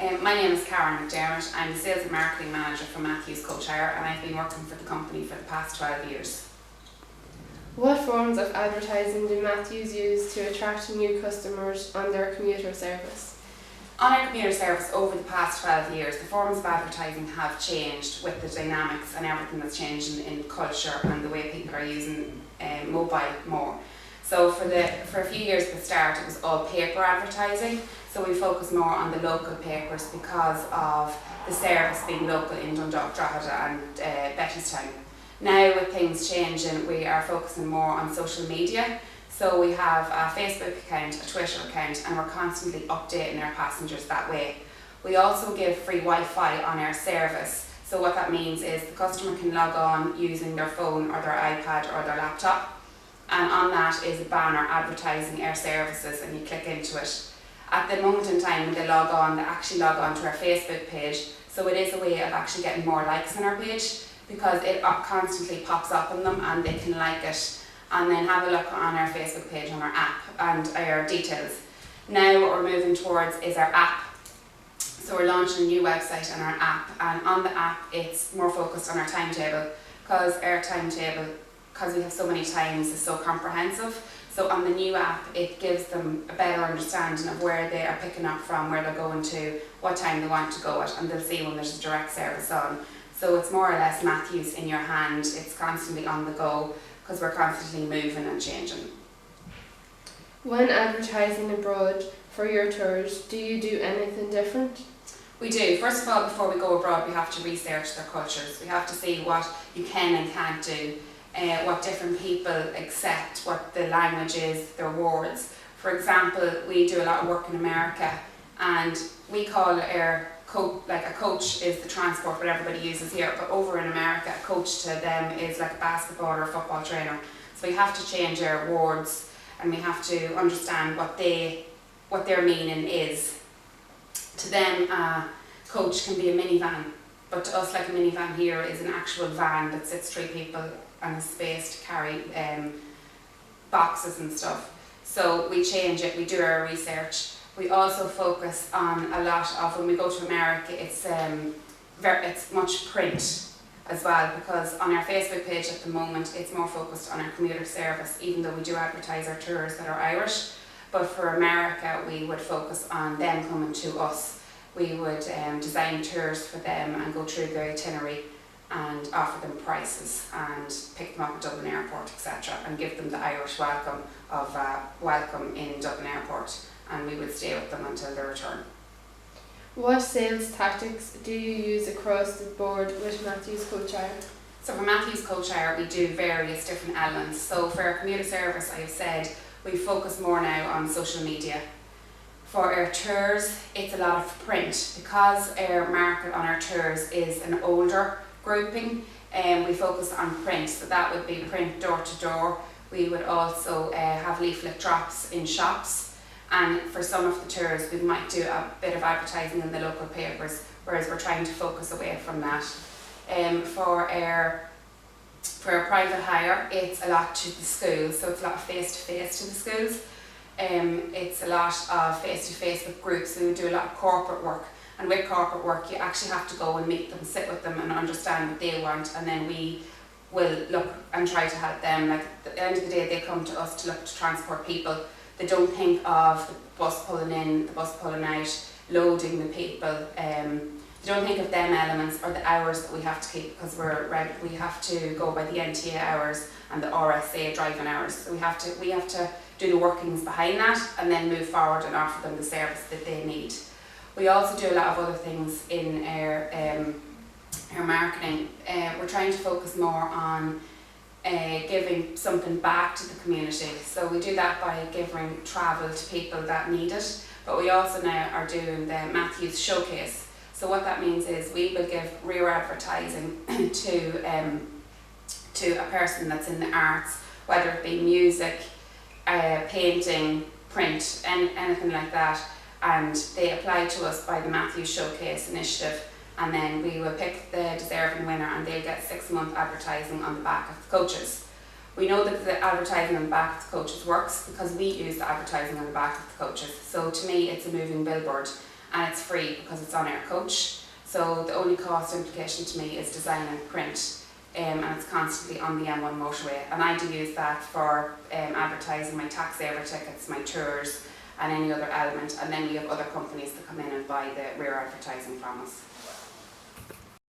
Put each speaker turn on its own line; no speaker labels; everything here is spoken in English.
My name is Karen McDermott. I'm the Sales and Marketing Manager for Matthews Coach Hire, and I've been working for the company for the past 12 years.
What forms of advertising do Matthews use to attract new customers on their commuter service?
On our commuter service over the past 12 years, the forms of advertising have changed with the dynamics and everything that's changed in culture and the way people are using mobile more. So for a few years at the start, it was all paper advertising. So we focused more on the local papers because of the service being local in Dundalk, Drogheda and Bettystown. Now with things changing, we are focusing more on social media. So we have a Facebook account, a Twitter account, and we're constantly updating our passengers that way. We also give free Wi-Fi on our service. So what that means is the customer can log on using their phone or their iPad or their laptop. And on that is a banner advertising our services, and you click into it. At the moment in time when they log on, they actually log on to our Facebook page. So it is a way of actually getting more likes on our page, because it constantly pops up on them and they can like it and then have a look on our Facebook page on our app and our details. Now what we're moving towards is our app. So we're launching a new website and our app, and on the app it's more focused on our timetable, because our timetable, because we have so many times, is so comprehensive. So on the new app it gives them a better understanding of where they are picking up from, where they're going to, what time they want to go at, and they'll see when there's a direct service on. So it's more or less Matthews in your hand. It's constantly on the go because we're constantly moving and changing.
When advertising abroad for your tours, do you do anything different?
We do. First of all, before we go abroad, we have to research their cultures. We have to see what you can and can't do, what different people accept, what the language is, their words. For example, we do a lot of work in America, and we call our a coach is the transport that everybody uses here, but over in America, a coach to them is like a basketball or a football trainer. So we have to change our words, and we have to understand what their meaning is. To them, a coach can be a minivan, but to us, like a minivan here is an actual van that sits 3 people and has space to carry boxes and stuff. So we change it, we do our research. We also focus on a lot of, when we go to America, it's much print as well, because on our Facebook page at the moment it's more focused on our commuter service, even though we do advertise our tours that are Irish. But for America we would focus on them coming to us. We would design tours for them and go through their itinerary and offer them prices and pick them up at Dublin Airport, etc., and give them the Irish welcome of welcome in Dublin Airport, and we would stay with them until their return.
What sales tactics do you use across the board with Matthews Coach Hire?
So for Matthews Coach Hire we do various different elements. So for our commuter service, I have said, we focus more now on social media. For our tours, it's a lot of print, because our market on our tours is an older grouping, and we focus on print. So that would be print door to door. We would also have leaflet drops in shops. And for some of the tours, we might do a bit of advertising in the local papers, whereas we're trying to focus away from that. For our private hire, it's a lot to the schools, so it's a lot of face-to-face to the schools. It's a lot of face-to-face with groups. We do a lot of corporate work, and with corporate work you actually have to go and meet them, sit with them and understand what they want, and then we will look and try to help them. Like at the end of the day, they come to us to look to transport people. They don't think of the bus pulling in, the bus pulling out, loading the people. They don't think of them elements or the hours that we have to keep, because we have to go by the NTA hours and the RSA driving hours. So we have to do the workings behind that and then move forward and offer them the service that they need. We also do a lot of other things in our marketing. We're trying to focus more on giving something back to the community. So we do that by giving travel to people that need it, but we also now are doing the Matthews Showcase. So what that means is we will give rear advertising to a person that's in the arts, whether it be music, painting, print, anything like that, and they apply to us by the Matthews Showcase initiative, and then we will pick the deserving winner and they'll get 6-month advertising on the back of the coaches. We know that the advertising on the back of the coaches works because we use the advertising on the back of the coaches. So to me it's a moving billboard, and it's free because it's on Air Coach. So the only cost implication to me is design and print, and it's constantly on the M1 motorway. And I do use that for advertising my tax saver tickets, my tours, and any other element. And then we have other companies that come in and buy the rear advertising from us.